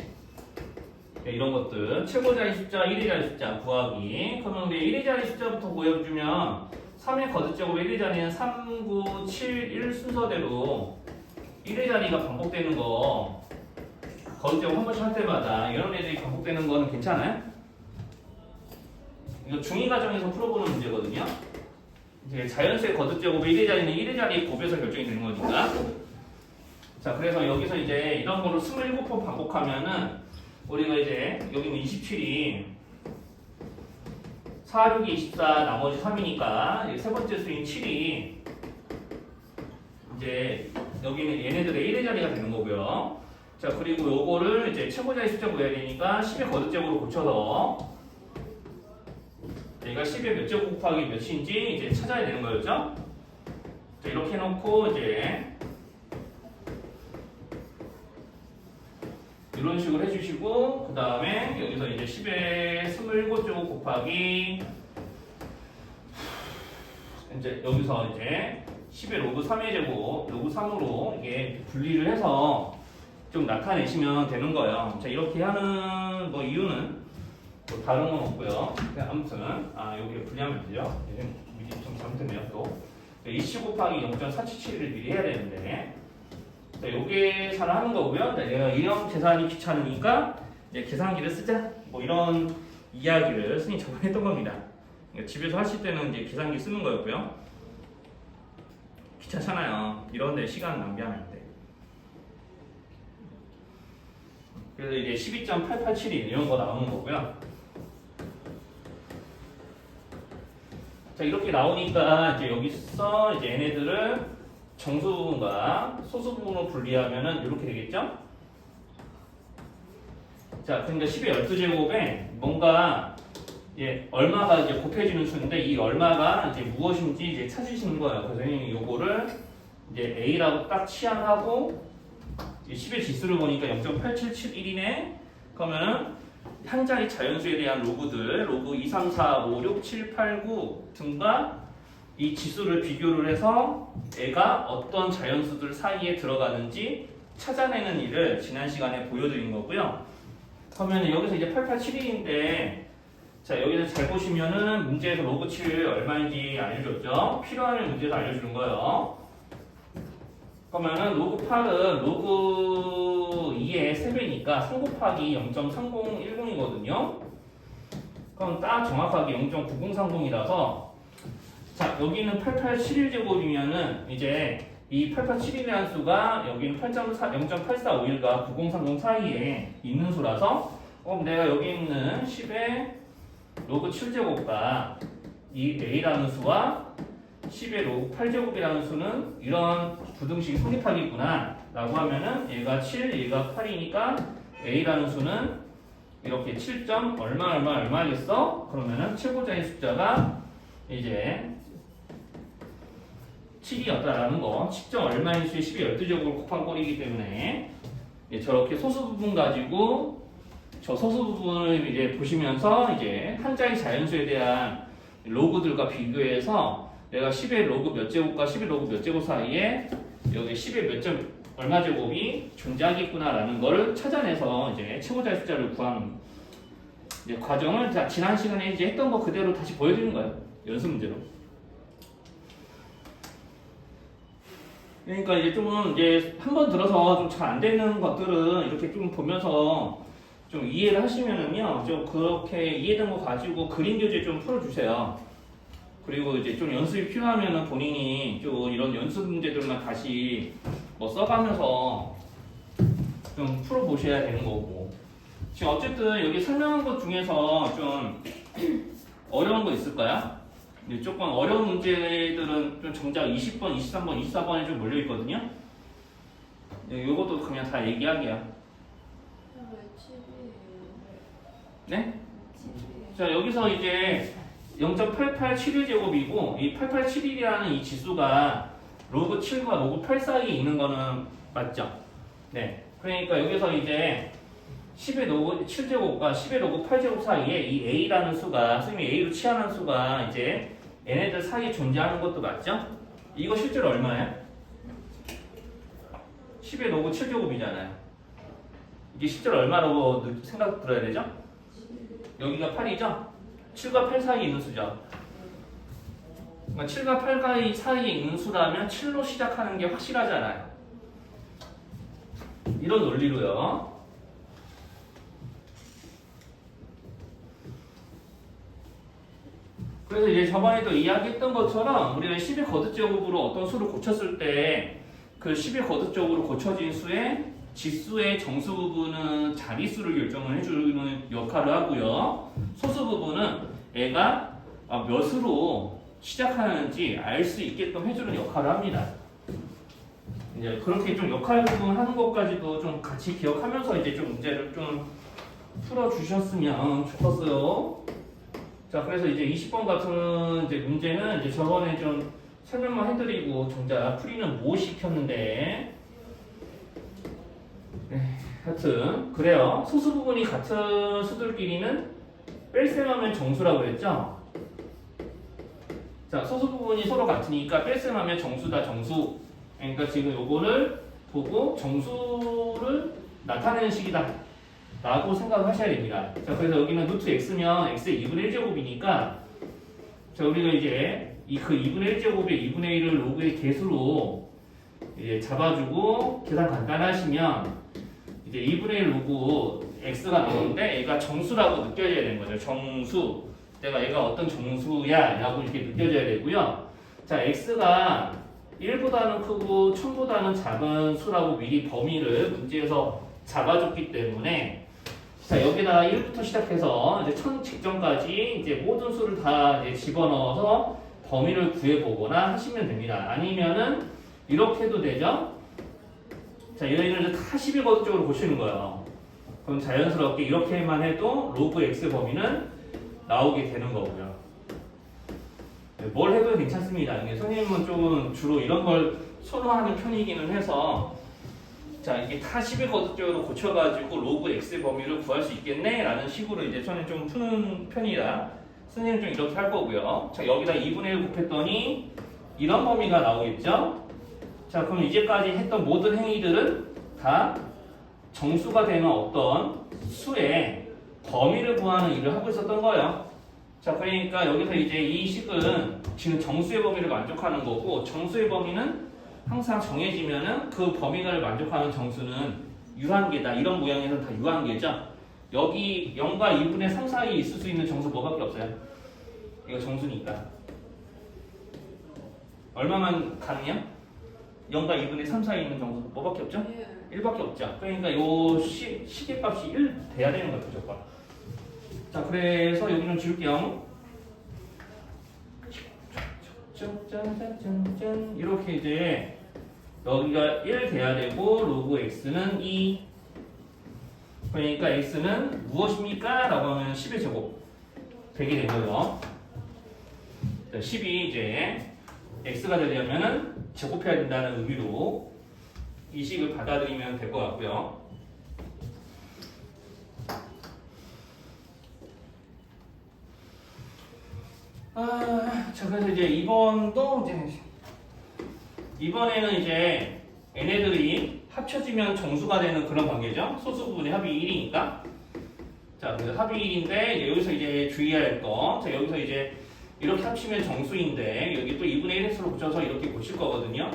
이런 것들 최고 자리 숫자, 1의 자리 숫자 구하기. 그러면 우리 1의 자리 숫자부터 보여주면 3의 거듭제곱의 1의 자리는 3, 9, 7, 1 순서대로 1의 자리가 반복되는 거 거듭제곱 한 번씩 할 때마다 이런 애들이 반복되는 거는 괜찮아요? 이거 중2 과정에서 풀어보는 문제거든요. 이제 자연수의 거듭제곱의 1의 자리는 1의 자리의 곱에서 결정이 되는 거니까. 자, 그래서 여기서 이제 이런 거를 27번 반복하면은 우리가 이제 여기는 27이 4, 6이 24 나머지 3이니까 세 번째 수인 7이 이제 여기는 얘네들의 1의 자리가 되는 거고요. 자, 그리고 요거를 이제 최고자리 숫자 구해야 되니까 10의 거듭제곱으로 고쳐서 얘가 10의 몇 제곱 곱하기 몇인지 이제 찾아야 되는 거였죠? 자, 이렇게 해놓고 이제 이런 식으로 해주시고 그 다음에 여기서 이제 10의 27제곱 곱하기 이제 여기서 이제 10의 로그 3의 제곱 로그 3으로 이게 분리를 해서 좀 나타내시면 되는 거예요. 자, 이렇게 하는 뭐 이유는 뭐 다른 건 없고요. 아무튼 여기 분리하면 되죠. 미리 좀 잘못했네요. 또 20 곱하기 0.477을 미리 해야 되는데 자, 요게 계산을 하는 거고요. 내가 이형 계산이 귀찮으니까 이제 계산기를 쓰자. 뭐 이런 이야기를 선생님이 저번에 했던 겁니다. 그러니까 집에서 하실 때는 이제 계산기 쓰는 거였고요. 귀찮잖아요. 이런데 시간 낭비하면 안 돼. 그래서 이제 12.887이 이런 거 나오는 거고요. 자, 이렇게 나오니까 이제 여기서 이제 얘네들을 정수 부분과 소수 부분으로 분리하면은 이렇게 되겠죠? 자, 그러니까 10의 12제곱에 뭔가 얼마가 이제 곱해지는 수인데 이 얼마가 이제 무엇인지 이제 찾으시는 거예요. 그래서 요거를 이제 A라고 딱 치환하고 10의 지수를 보니까 0.8771이네. 그러면은 한 자리 자연수에 대한 로그들, 로그 2, 3, 4, 5, 6, 7, 8, 9 등과 이 지수를 비교를 해서 애가 어떤 자연수들 사이에 들어가는지 찾아내는 일을 지난 시간에 보여드린 거고요. 그러면 여기서 이제 887인데 자 여기서 잘 보시면은 문제에서 로그 7 얼마인지 알려줬죠? 필요하면 문제에서 알려주는 거예요. 그러면은 로그 8은 로그 2의 3배니까 3 곱하기 0.3010이거든요. 그럼 딱 정확하게 0.9030이라서 자 여기는 8871제곱이면은 이제 이 8871이라는 수가 여기는 0.8451과 9030 사이에 있는 수라서 그럼 내가 여기 있는 10의 로그 7제곱과 이 a라는 수와 10의 로그 8제곱이라는 수는 이런 부등식이 성립하겠구나 라고 하면은 얘가 7, 얘가 8이니까 a라는 수는 이렇게 7. 얼마겠어? 그러면은 최고자의 숫자가 이제 7이었다라는 거 10점 얼마인 수의 10의 12제곱을 곱한 꼴이기 때문에 저렇게 소수 부분 가지고 저 소수 부분을 이제 보시면서 이제 한자의 자연수에 대한 로그들과 비교해서 내가 10의 로그 몇 제곱과 10의 로그 몇 제곱 사이에 여기 10의 몇 점 얼마 제곱이 존재하겠구나라는 걸 찾아내서 이제 최고자의 숫자를 구하는 이제 과정을 자, 지난 시간에 이제 했던 거 그대로 다시 보여드리는 거예요. 연습 문제로. 그러니까 이제 좀 이제 한 번 들어서 좀 잘 안 되는 것들은 이렇게 좀 보면서 좀 이해를 하시면은요, 좀 그렇게 이해된 거 가지고 그림 교재 좀 풀어주세요. 그리고 이제 좀 연습이 필요하면은 본인이 좀 이런 연습 문제들만 다시 뭐 써가면서 좀 풀어보셔야 되는 거고. 지금 어쨌든 여기 설명한 것 중에서 좀 어려운 거 있을까요? 조금 어려운 문제들은 좀 정작 20번, 23번, 24번에 좀 몰려있거든요. 요것도 그냥 다 얘기하게요. 왜 7이에요? 네? 7이에요. 자, 여기서 이제 0.8871제곱이고 이 8871이라는 이 지수가 로그 7과 로그 8 사이에 있는 거는 맞죠? 네. 그러니까 여기서 이제 10의 로그 7제곱과 10의 로그 8제곱 사이에 이 a라는 수가 선생님이 a로 취하는 수가 이제 얘네들 사이에 존재하는 것도 맞죠? 이거 실제로 얼마예요? 10의 로그 7제곱이잖아요. 이게 실제로 얼마라고 생각 들어야 되죠? 여기가 8이죠? 7과 8 사이에 있는 수죠. 그러니까 7과 8 사이에 있는 수라면 7로 시작하는 게 확실하잖아요. 이런 논리로요. 그래서 이제 저번에도 이야기했던 것처럼 우리가 10의 거듭제곱으로 어떤 수를 고쳤을 때 그 10의 거듭적으로 고쳐진 수의 지수의 정수 부분은 자릿수를 결정을 해주는 역할을 하고요. 소수 부분은 애가 몇으로 시작하는지 알 수 있게끔 해주는 역할을 합니다. 이제 그렇게 좀 역할 부분 하는 것까지도 좀 같이 기억하면서 이제 좀 문제를 좀 풀어주셨으면 좋겠어요. 자, 그래서 이제 20번 같은 이제 문제는 이제 저번에 좀 설명만 해드리고 정작 풀이는 못 시켰는데, 네, 하여튼 그래요. 소수 부분이 같은 수들끼리는 뺄셈하면 정수라고 그랬죠? 자, 소수 부분이 서로 같으니까 뺄셈하면 정수다, 정수. 그러니까 지금 요거를 보고 정수를 나타내는 식이다 라고 생각을 하셔야 됩니다. 자, 그래서 여기는 루트 x면 x의 2분의 1제곱이니까 자, 우리가 이제 그 2분의 1제곱의 2분의 1을 로그의 개수로 이제 잡아주고 계산 간단하시면 이제 2분의 1 로그 x가 나오는데 얘가 정수라고 느껴져야 되는 거죠. 정수. 내가 얘가 어떤 정수야 라고 이렇게 느껴져야 되고요. 자, x가 1보다는 크고 1000보다는 작은 수라고 미리 범위를 문제에서 잡아줬기 때문에 자, 여기다가 1부터 시작해서 이제 1000 직전까지 이제 모든 수를 다 이제 집어넣어서 범위를 구해보거나 하시면 됩니다. 아니면은 이렇게 해도 되죠? 자, 얘네들 다 11거듭적으로 보시는 거예요. 그럼 자연스럽게 이렇게만 해도 로그 x 범위는 나오게 되는 거고요. 네, 뭘 해도 괜찮습니다. 선생님은 좀 주로 이런 걸 선호하는 편이기는 해서 자, 이게 다 11거듭적으로 고쳐가지고 로그 x 범위를 구할 수 있겠네? 라는 식으로 이제 저는 좀 푸는 편이라 선생님 좀 이렇게 할 거고요. 자, 여기다 2분의 1 곱했더니 이런 범위가 나오겠죠? 자, 그럼 이제까지 했던 모든 행위들은 다 정수가 되는 어떤 수의 범위를 구하는 일을 하고 있었던 거예요. 자, 그러니까 여기서 이제 이 식은 지금 정수의 범위를 만족하는 거고, 정수의 범위는 항상 정해지면은 그 범위를 만족하는 정수는 유한계다. 이런 모양에서는 다 유한계죠. 여기 0과 2분의 3 사이에 있을 수 있는 정수 뭐밖에 없어요? 이거 정수니까. 얼마만 가능해요? 0과 2분의 3 사이에 있는 정수 뭐밖에 없죠? 1밖에 없죠. 그러니까 요 식의 값이 1 돼야 되는 거예요, 무조건. 자, 그래서 여기 좀 지울게요. 짠짠짠짠. 이렇게 이제 여기가 1 돼야 되고 로그 x는 2. 그러니까 x는 무엇입니까? 라고 하면 10의 제곱 100이 되고요. 10이 이제 x가 되려면은 제곱해야 된다는 의미로 이 식을 받아들이면 될 것 같고요. 자, 그래서 이제 이번에는 이제 얘네들이 합쳐지면 정수가 되는 그런 관계죠. 소수 부분의 합이 1이니까. 자, 그래서 합이 1인데 여기서 이제 주의해야 할 거. 자, 여기서 이제 이렇게 합치면 정수인데 여기 또 2분의 1x로 붙여서 이렇게 보실 거거든요.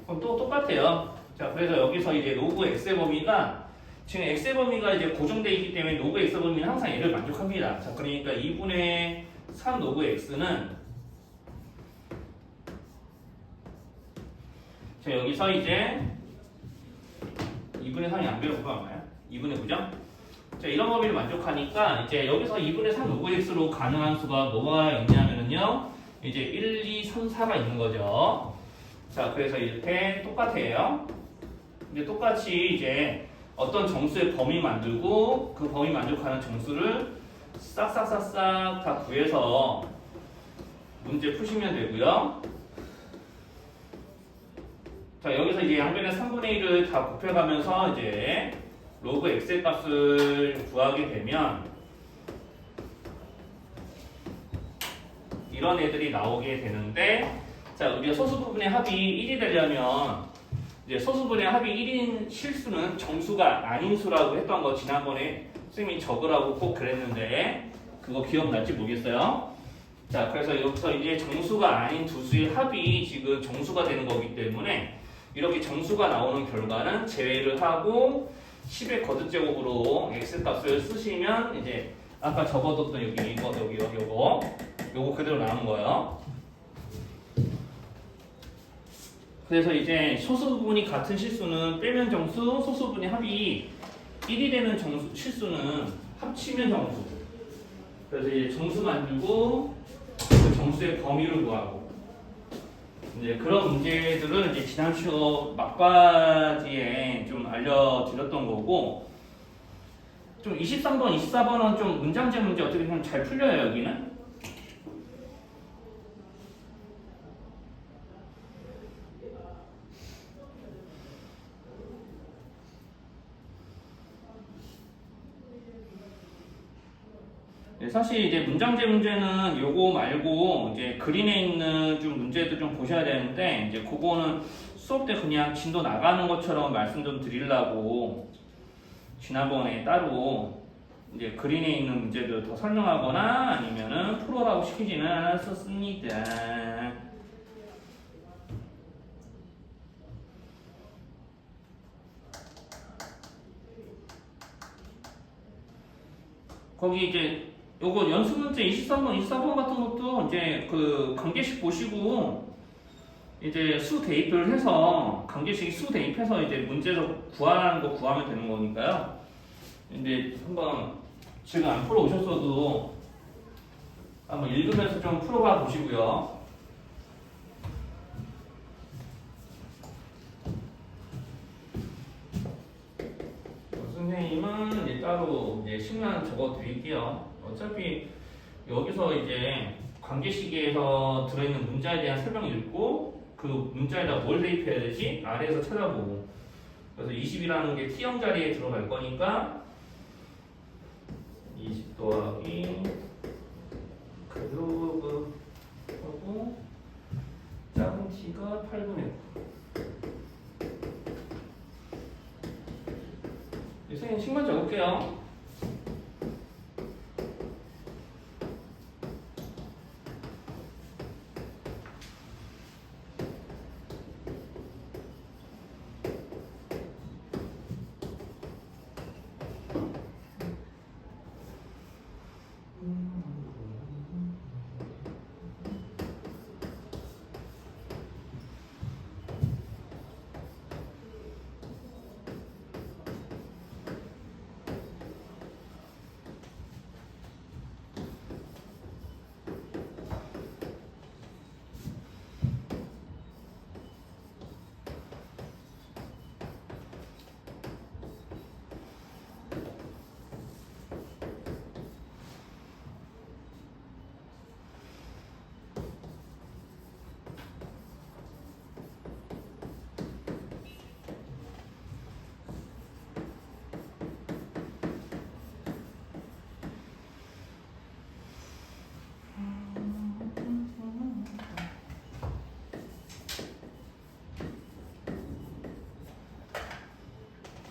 그럼 또 똑같아요. 자, 그래서 여기서 이제 로그 x의 범위가 지금 x의 범위가 이제 고정되어 있기 때문에 로그 x의 범위는 항상 얘를 만족합니다. 자, 그러니까 2분의 3 로그 x는 자, 여기서 이제 2분의 3이 안 배우고 얼마야? 2분의 9죠? 자, 이런 범위를 만족하니까 이제 여기서 2분의 3 로그 x로 가능한 수가 뭐가 있냐면요. 이제 1, 2, 3, 4가 있는 거죠. 자, 그래서 이렇게 똑같아요. 이제 똑같이 이제 어떤 정수의 범위 만들고 그 범위 만족하는 정수를 싹싹싹싹 다 구해서 문제 푸시면 되고요. 자, 여기서 이제 양변의 3분의 1을 다 곱해가면서 이제 로그 x의 값을 구하게 되면 이런 애들이 나오게 되는데, 자, 우리가 소수 부분의 합이 1이 되려면 이제 소수 부분의 합이 1인 실수는 정수가 아닌 수라고 했던 거 지난번에 선생님이 적으라고 꼭 그랬는데 그거 기억날지 모르겠어요. 자, 그래서 여기서 이제 정수가 아닌 두 수의 합이 지금 정수가 되는 거기 때문에 이렇게 정수가 나오는 결과는 제외를 하고 10의 거듭제곱으로 x 값을 쓰시면 이제 아까 적어뒀던 여기 요거 그대로 나오는 거예요. 그래서 이제 소수 부분이 같은 실수는 빼면 정수, 소수 부분의 합이 1이 되는 정수, 실수는 합치면 정수. 그래서 이제 정수 만들고 그 정수의 범위를 구하고 이제 그런 문제들은 이제 지난 시험 막바지에 좀 알려드렸던 거고, 좀 23번, 24번은 좀 문장제 문제 어떻게 보면 잘 풀려요, 여기는. 사실 이제 문장제 문제는 요거 말고 이제 그린에 있는 좀 문제도 좀 보셔야 되는데, 이제 그거는 수업 때 그냥 진도 나가는 것처럼 말씀 좀 드리려고 지난번에 따로 이제 그린에 있는 문제들 더 설명하거나 아니면은 풀어라고 시키지는 않았었습니다. 거기 이제 요거 연습 문제 23번, 24번 같은 것도 이제 그 관계식 보시고 이제 수 대입을 해서 관계식 수 대입해서 이제 문제적 구하라는 거 구하면 되는 거니까요. 이제 한번 지금 안 풀어 오셨어도 한번 읽으면서 좀 풀어봐 보시고요. 선생님은 이제 따로 이제 식만 적어 드릴게요. 어차피 여기서 이제 관계시계에서 들어있는 문자에 대한 설명 읽고 그 문자에다 뭘 대입해야 되지? 아래에서 찾아보고. 그래서 20이라는 게 T형 자리에 들어갈 거니까 20 더하기 그루브 하고 작은 T가 8분의 9. 선생님 식만 적을게요.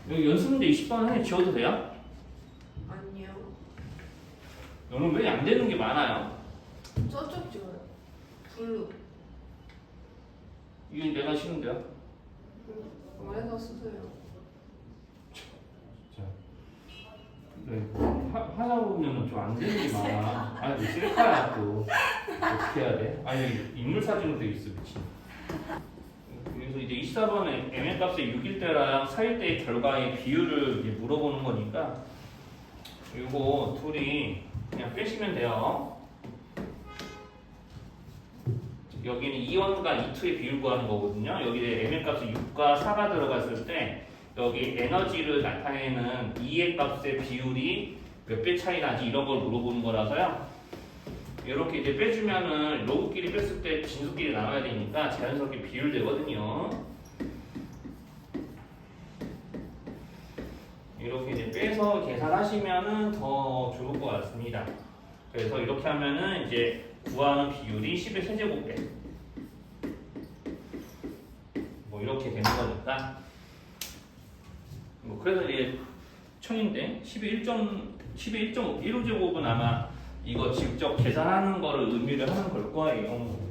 여기 연습 문제 20번 해 지워도 돼요? 아니요. 너는 왜 안 되는 게 많아요? 저쪽 지워요. 블루. 이게 내가 싫은데요? 말해서 쓰세요. 자, 네, 하다 보면 좀 안 되는 게 많아. 아니, 셀카야 또 어떻게 해야 돼? 아니, 인물 사진으로 돼 있어, 미친. 그래서 이제 24번에 mn 값의 6일 때랑 4일 때의 결과의 비율을 이제 물어보는 거니까 이거 둘이 그냥 빼시면 돼요. 여기는 2원과 2,2의 비율 구하는 거거든요. 여기에 mn 값이 6과 4가 들어갔을 때 여기 에너지를 나타내는 2의 값의 비율이 몇 배 차이 나지 이런 걸 물어보는 거라서요. 이렇게 이제 빼주면은 로그끼리 뺐을 때 진수끼리 나와야 되니까 자연스럽게 비율되거든요. 이렇게 이제 빼서 계산하시면은 더 좋을 것 같습니다. 그래서 이렇게 하면은 이제 구하는 비율이 10의 세제곱배. 뭐 이렇게 되는 거니까. 뭐 그래서 이제 1000인데 10의 1.15제곱은 아마 이거 직접 계산하는 거를 의미를 하는 걸 거예요.